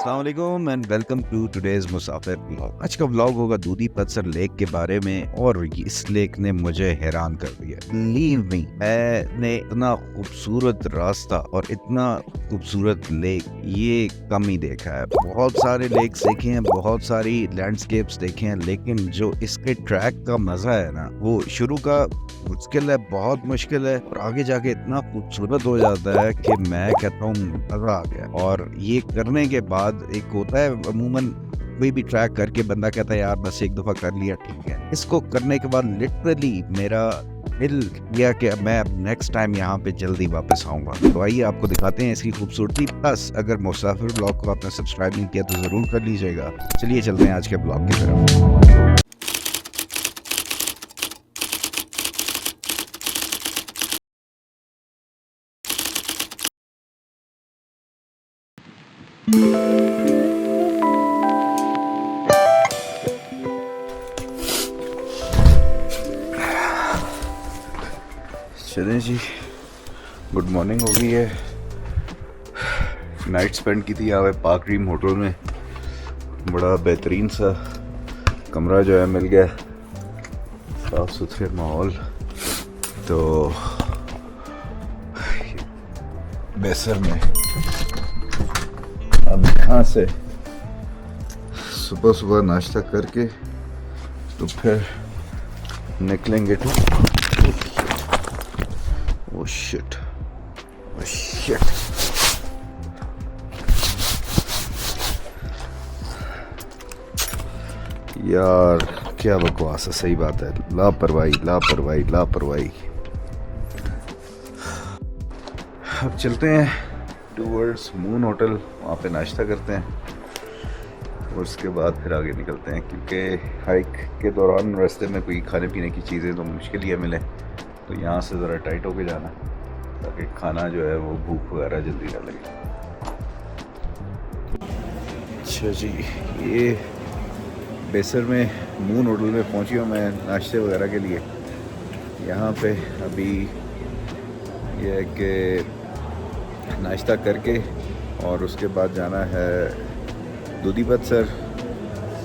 अस्सलाम वालेकुम and welcome to today's Musafir vlog. आज का व्लॉग होगा दूधी पत्थर लेक के बारे में और इस लेक ने मुझे हैरान कर दिया। बिलीव मी, मैंने इतना खूबसूरत रास्ता और इतना खूबसूरत लेक ये कम ही देखा है। बहुत सारे लेक्स देखे हैं, बहुत सारी लैंडस्केप्स देखे हैं, लेकिन जो इसके ट्रैक का मजा है ना, वो शुरू का मुश्किल है, बहुत मुश्किल है और आगे जाके इतना खूबसूरत हो जाता है कि मैं कहता हूँ मजा आ गया। और ये करने के बाद एक होता है, अमूमन कोई भी ट्रैक करके बंदा कहता है यार बस एक दफा कर लिया ठीक है। इसको करने के बाद लिटरली मेरा दिल किया कि मैं अब नेक्स्ट टाइम यहाँ पे जल्दी वापस आऊंगा। तो आइए आपको दिखाते हैं इसकी खूबसूरती। प्लस अगर मुसाफिर ब्लॉग को आपने सब्सक्राइब नहीं किया तो जरूर कर लीजिएगा। चलिए चलते हैं आज के ब्लॉग की तरफ। चलें जी, गुड मॉर्निंग हो गई है। नाइट स्पेंड की थी यहाँ पे पार्क ड्रीम होटल में। बड़ा बेहतरीन सा कमरा जो है मिल गया, साफ सुथरे माहौल। तो बेसर में अब यहाँ से सुबह सुबह नाश्ता करके तो फिर निकलेंगे तो Oh shit. Oh shit. यार क्या बकवास है, सही बात है। लापरवाही लापरवाही लापरवाही। अब चलते हैं टूवर्ड्स मून होटल, वहाँ पे नाश्ता करते हैं और उसके बाद फिर आगे निकलते हैं, क्योंकि हाइक के दौरान रास्ते में कोई खाने पीने की चीज़ें तो मुश्किल ही मिले। तो यहाँ से ज़रा टाइट होके जाना ताकि खाना जो है वो भूख वगैरह जल्दी ना लगे। अच्छा जी, ये बेसर में मून होटल में पहुँची हूँ मैं नाश्ते वगैरह के लिए। यहाँ पे अभी ये है कि नाश्ता करके और उसके बाद जाना है दूधी पत्थर,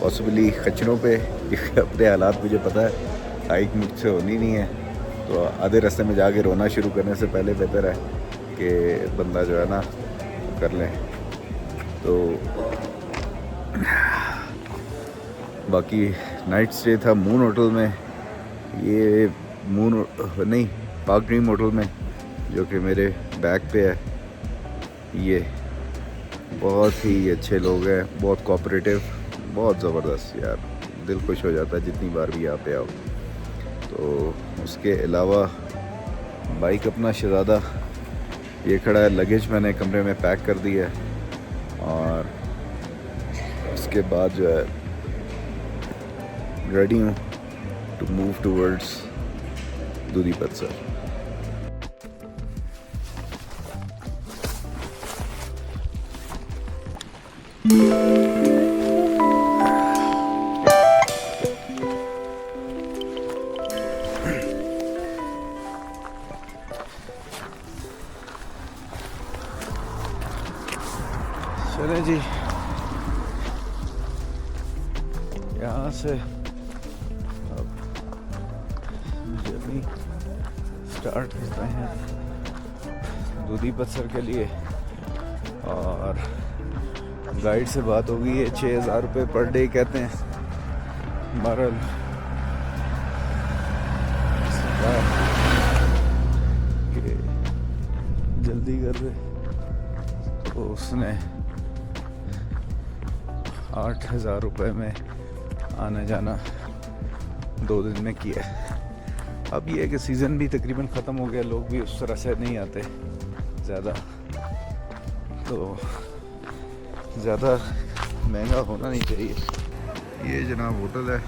पॉसिबली खच्चरों पे। अपने हालात मुझे पता है, हाइक मुझसे होनी नहीं है, तो आधे रास्ते में जाके रोना शुरू करने से पहले बेहतर है कि बंदा जो है ना कर लें। तो बाकी नाइट स्टे था मून होटल में, ये मून नहीं पार्क ड्रीम होटल में, जो कि मेरे बैक पे है। ये बहुत ही अच्छे लोग हैं, बहुत कोऑपरेटिव, बहुत ज़बरदस्त। यार दिल खुश हो जाता है जितनी बार भी यहाँ पे आओ। तो उसके अलावा बाइक अपना शहज़ादा ये खड़ा है, लगेज मैंने कमरे में पैक कर दिया है और उसके बाद जो है रेडी हूँ टू मूव टूवर्ड्स दूधी पत्थर। चले जी, यहाँ से अब जर्नी स्टार्ट करते हैं दूधी पत्थर के लिए। और गाइड से बात हो गई है, 6,000 रुपये पर डे कहते हैं। हमारा जल्दी कर दे, तो उसने 8,000 रुपये में आना जाना 2 दिन में किया। अब ये है कि सीज़न भी तकरीबन ख़त्म हो गया, लोग भी उस तरह से नहीं आते ज़्यादा, तो ज़्यादा महंगा होना नहीं चाहिए। ये जनाब होटल है,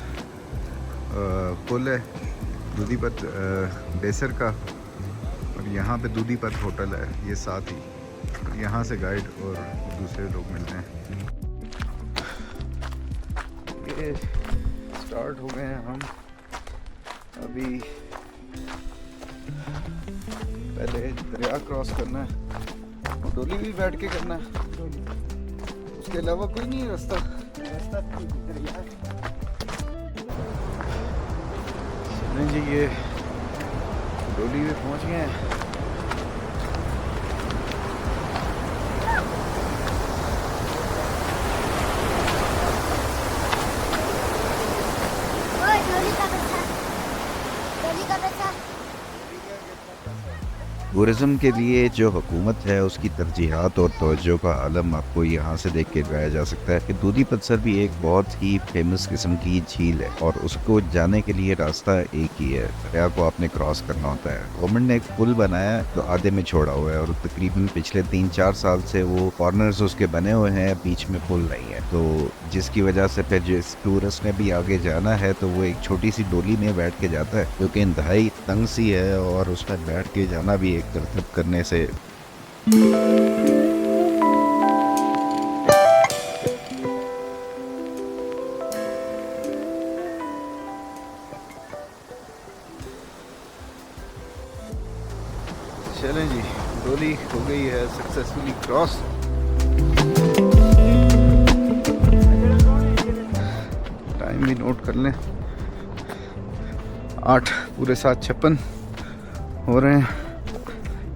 पुल है दूधी पत बेसर का, और यहाँ पे दूधी पत होटल है ये साथ ही। यहाँ से गाइड और दूसरे लोग मिलते हैं। ये स्टार्ट हो गए हैं हम अभी। पहले दरिया क्रॉस करना है, डोली भी बैठ के करना है, उसके अलावा कोई नहीं है रास्ता। चलें जी, ये डोली में पहुंच गए हैं। टूरिज्म के लिए जो हुकूमत है उसकी तरजीहात और तवज्जो का आलम आपको यहाँ से देख के लगाया जा सकता है कि दूधी पत्थर भी एक बहुत ही फेमस किस्म की झील है और उसको जाने के लिए रास्ता एक ही है, दरिया को आपने क्रॉस करना होता है। गवर्नमेंट ने एक पुल बनाया तो आधे में छोड़ा हुआ है और तकरीबन पिछले 3-4 साल से वो कॉर्नर्स उसके बने हुए हैं, बीच में पुल नहीं है, तो जिसकी वजह से फिर जिस टूरिस्ट ने भी आगे जाना है तो वो एक छोटी सी डोली में बैठ के जाता है जो कि इंतहाई तंग सी है और उसमें बैठ के जाना भी एक तरतब करने से चलें जी, डोली हो गई है सक्सेसफुली क्रॉस। टाइम भी नोट कर लें, 8 पूरे 7:56 हो रहे हैं,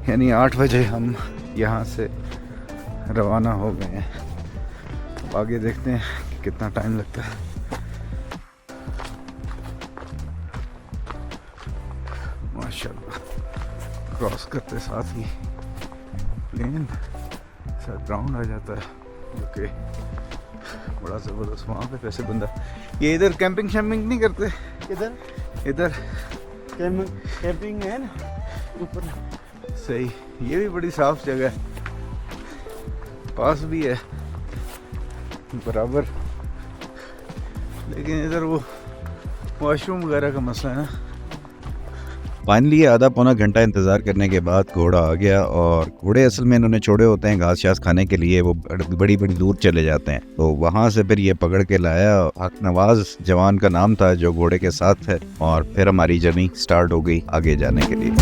यानी 8 बजे हम यहाँ से रवाना हो गए हैं। अब आगे देखते हैं कि कितना टाइम लगता है। माशाल्लाह, क्रॉस करते साथ ही प्लेन सा ग्राउंड आ जाता है, ओके, बड़ा ज़बरदस्त। वहाँ पे वैसे बंदा ये इधर कैंपिंग शैम्पिंग नहीं करते, इधर कैंपिंग है ना ऊपर। सही, ये भी बड़ी साफ जगह है, पास भी है बराबर, लेकिन इधर वो वॉशरूम वगैरह का मसला है ना। फाइनली आधा पौना घंटा इंतज़ार करने के बाद घोड़ा आ गया, और घोड़े असल में इन्होंने छोड़े होते हैं घास शास खाने के लिए, वो बड़ी बड़ी दूर चले जाते हैं, तो वहाँ से फिर ये पकड़ के लाया। हक नवाज जवान का नाम था जो घोड़े के साथ है, और फिर हमारी जर्नी स्टार्ट हो गई आगे जाने के लिए।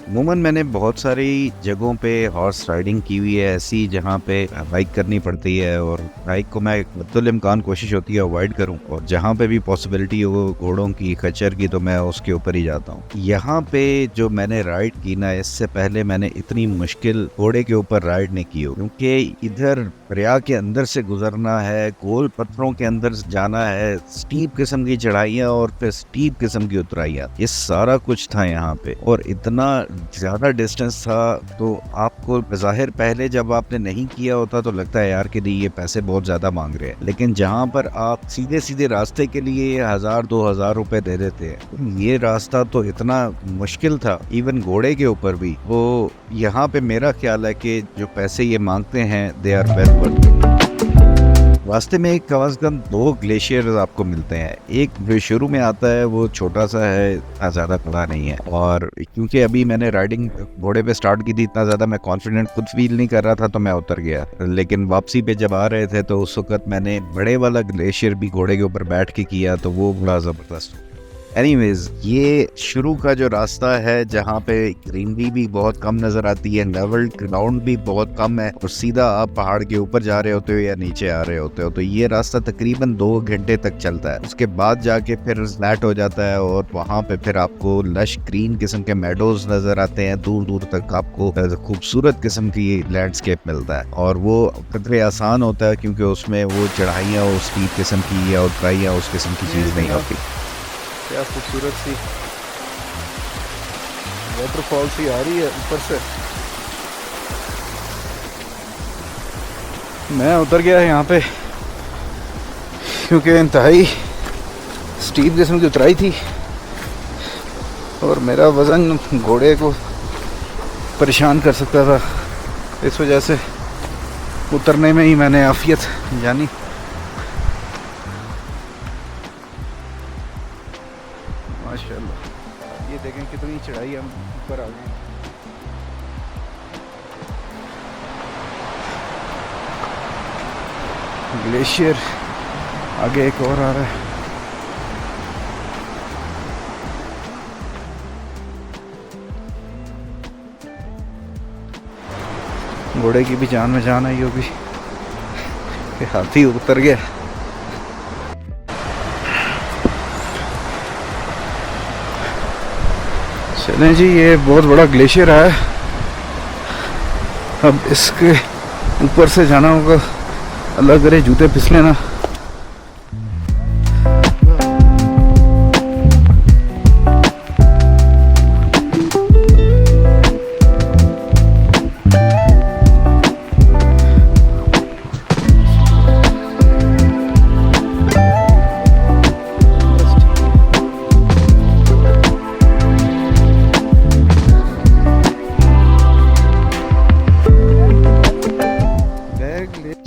अमूमन मैंने बहुत सारी जगहों पे हॉर्स राइडिंग की हुई है ऐसी जहाँ पे बाइक करनी पड़ती है, और बाइक को मैं बदुल इम्कान कोशिश होती है अवॉइड करूँ, और जहाँ पे भी पॉसिबिलिटी हो घोड़ों की खच्चर की तो मैं उसके ऊपर ही जाता हूँ। यहाँ पे जो मैंने राइड की ना, इससे पहले मैंने इतनी मुश्किल घोड़े के ऊपर राइड नहीं की हो, क्योंकि इधर दरिया के अंदर से गुजरना है, गोल पत्थरों के अंदर जाना है, स्टीप किस्म की चढ़ाइयाँ और फिर स्टीप किस्म की उतराइयाँ, ये सारा कुछ था यहाँ पे, और इतना ज़्यादा डिस्टेंस था। तो आपको ज़ाहिर पहले जब आपने नहीं किया होता तो लगता है यार कि नहीं ये पैसे बहुत ज़्यादा मांग रहे हैं, लेकिन जहाँ पर आप सीधे सीधे रास्ते के लिए 1000-2000 रुपए दे देते हैं, ये रास्ता तो इतना मुश्किल था इवन घोड़े के ऊपर भी। वो यहाँ पे मेरा ख्याल है कि जो पैसे ये मांगते हैं they are well worth it. रास्ते में एक कम से कम 2 ग्लेशियर्स आपको मिलते हैं। एक जो शुरू में आता है वो छोटा सा है, इतना ज़्यादा बड़ा नहीं है, और क्योंकि अभी मैंने राइडिंग घोड़े पे स्टार्ट की थी, इतना ज़्यादा मैं कॉन्फिडेंट खुद फील नहीं कर रहा था तो मैं उतर गया, लेकिन वापसी पे जब आ रहे थे तो उस वक्त मैंने बड़े वाला ग्लेशियर भी घोड़े के ऊपर बैठ के किया, तो वो बड़ा ज़बरदस्त। एनीवेज, ये शुरू का जो रास्ता है जहाँ पे ग्रीनरी भी बहुत कम नज़र आती है, लेवल ग्राउंड भी बहुत कम है, और सीधा आप पहाड़ के ऊपर जा रहे होते हो या नीचे आ रहे होते हो, तो ये रास्ता तकरीबन 2 घंटे तक चलता है। उसके बाद जाके फिर फ्लैट हो जाता है, और वहाँ पे फिर आपको लश ग्रीन किस्म के मेडोज नज़र आते हैं, दूर दूर तक आपको खूबसूरत किस्म की लैंडस्केप मिलता है, और वो कदरे आसान होता है क्योंकि उसमें वो चढ़ाइयाँ उस किस्म की या उतराइयाँ उस किस्म की चीज़ नहीं होती। क्या खूबसूरत सी वाटरफॉल सी आ रही है ऊपर से। मैं उतर गया यहाँ पे क्योंकि इंतहाई स्टीप किस्म की उतराई थी, और मेरा वज़न घोड़े को परेशान कर सकता था, इस वजह से उतरने में ही मैंने आफियत जानी। माशाल्लाह, ये देखें कितनी चढ़ाई हम ऊपर आ गए। ग्लेशियर आगे एक और आ रहा है। घोड़े की भी जान में जान आई होगी, हाथी उतर गया। चलें जी, ये बहुत बड़ा ग्लेशियर है, अब इसके ऊपर से जाना होगा। अल्लाह करे जूते फिसले ना।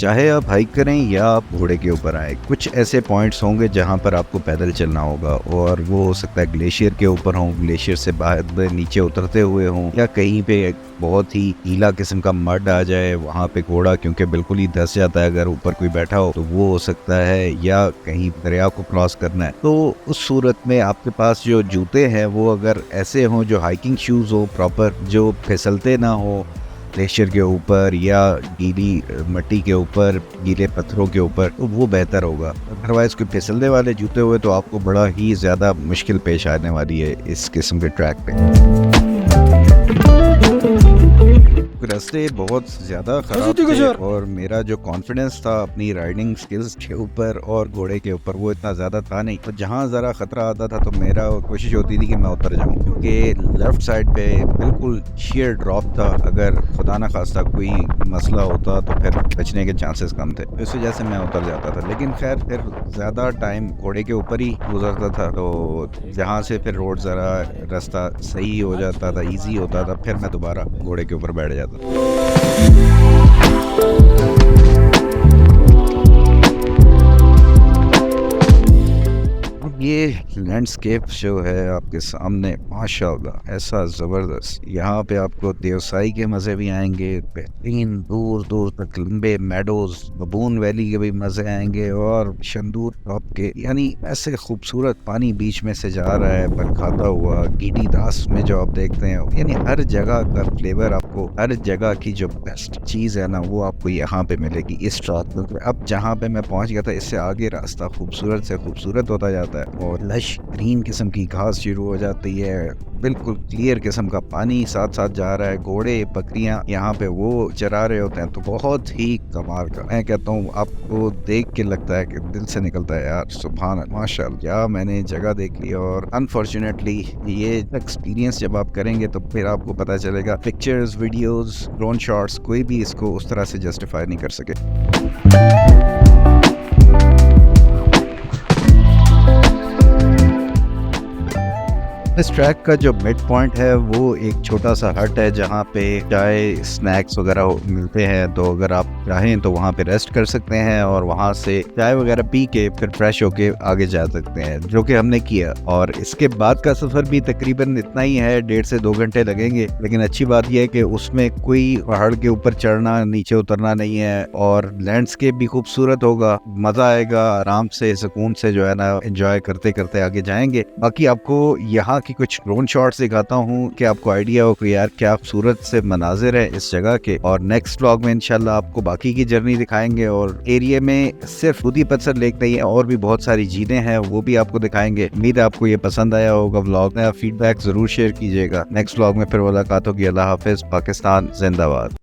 चाहे आप हाइक करें या आप घोड़े के ऊपर आए, कुछ ऐसे पॉइंट्स होंगे जहां पर आपको पैदल चलना होगा, और वो हो सकता है ग्लेशियर के ऊपर हो, ग्लेशियर से बाहर नीचे उतरते हुए हों, या कहीं पे बहुत ही गीला किस्म का मड आ जाए, वहां पे घोड़ा क्योंकि बिल्कुल ही धंस जाता है अगर ऊपर कोई बैठा हो, तो वो हो सकता है, या कहीं दरिया को क्रॉस करना है। तो उस सूरत में आपके पास जो जूते हैं वो अगर ऐसे हों जो हाइकिंग शूज़ हो प्रॉपर, जो फिसलते ना हो ग्लेशियर के ऊपर या गीली मिट्टी के ऊपर, गीले पत्थरों के ऊपर, तो वो बेहतर होगा। अदरवाइज कोई फिसलने वाले जूते हुए तो आपको बड़ा ही ज़्यादा मुश्किल पेश आने वाली है इस किस्म के ट्रैक पे। रास्ते बहुत ज़्यादा ख़राब थे और मेरा जो कॉन्फिडेंस था अपनी राइडिंग स्किल्स के ऊपर और घोड़े के ऊपर वो इतना ज़्यादा था नहीं। तो जहाँ ज़रा ख़तरा आता था तो मेरा कोशिश होती थी कि मैं उतर जाऊँ, क्योंकि लेफ़्ट साइड पे बिल्कुल शेयर ड्रॉप था। अगर खुदा न खास्ता कोई मसला होता तो फिर बचने के चांसेस कम थे, इस वजह से मैं उतर जाता था। लेकिन खैर फिर ज़्यादा टाइम घोड़े के ऊपर ही गुजरता था, तो जहाँ से फिर रोड ज़रा रास्ता सही हो जाता था, ईजी होता था, फिर मैं दोबारा घोड़े के ऊपर बैठ जाता। ये लैंडस्केप जो है आपके सामने माशाल्लाह ऐसा ज़बरदस्त, यहाँ पे आपको देवसाई के मज़े भी आएंगे, बेहतरीन दूर दूर तक लंबे मेडोज, बबून वैली के भी मज़े आएंगे, और शंदूर टॉप के, यानी ऐसे खूबसूरत पानी बीच में से जा रहा है बरखाता हुआ, गीडी दास में जो आप देखते हैं, यानी हर जगह का फ्लेवर आपको, हर जगह की जो बेस्ट चीज़ है ना वो आपको यहाँ पे मिलेगी इस ट्रैक में। अब जहाँ पे मैं पहुँच गया था इससे आगे रास्ता खूबसूरत से खूबसूरत होता जाता है और लश ग्रीन किस्म की घास शुरू हो जाती है, बिल्कुल क्लियर किस्म का पानी साथ साथ जा रहा है, घोड़े बकरियां यहाँ पे वो चरा रहे होते हैं, तो बहुत ही कमाल का। मैं कहता हूँ आपको देख के लगता है कि दिल से निकलता है यार सुभान अल्लाह, माशाअल्लाह क्या मैंने जगह देख ली। और अनफॉर्चुनेटली ये एक्सपीरियंस जब आप करेंगे तो फिर आपको पता चलेगा पिक्चर्स, वीडियोस, ड्रोन शॉट्स कोई भी इसको उस तरह से जस्टिफाई नहीं कर सके। इस ट्रैक का जो मिड पॉइंट है वो एक छोटा सा हट है जहाँ पे चाय स्नैक्स वगैरह मिलते हैं, तो अगर आप चाहें तो वहाँ पे रेस्ट कर सकते हैं और वहाँ से चाय वगैरह पी के फिर फ्रेश होके आगे जा सकते हैं, जो कि हमने किया। और इसके बाद का सफ़र भी तकरीबन इतना ही है, 1.5 से 2 घंटे लगेंगे। लेकिन अच्छी बात यह है कि उसमें कोई पहाड़ के ऊपर चढ़ना नीचे उतरना नहीं है और लैंडस्केप भी खूबसूरत होगा, मज़ा आएगा, आराम से सुकून से जो है ना एंजॉय करते करते आगे जाएंगे। बाकी आपको यहाँ की कुछ ड्रोन शॉट्स दिखाता हूँ कि आपको आइडिया हो कि यार क्या खूबसूरत से मनाजिर है इस जगह के। और नेक्स्ट व्लॉग में इंशाल्लाह आपको बाकी की जर्नी दिखाएंगे और एरिया में सिर्फ दूधी पत्थर लेक नहीं है और भी बहुत सारी झीलें हैं, वो भी आपको दिखाएंगे। उम्मीद है आपको ये पसंद आया होगा व्लॉग में, फीडबैक जरूर शेयर कीजिएगा। नेक्स्ट व्लॉग में फिर मुलाकात होगी। अल्लाह हाफिज, पाकिस्तान जिंदाबाद।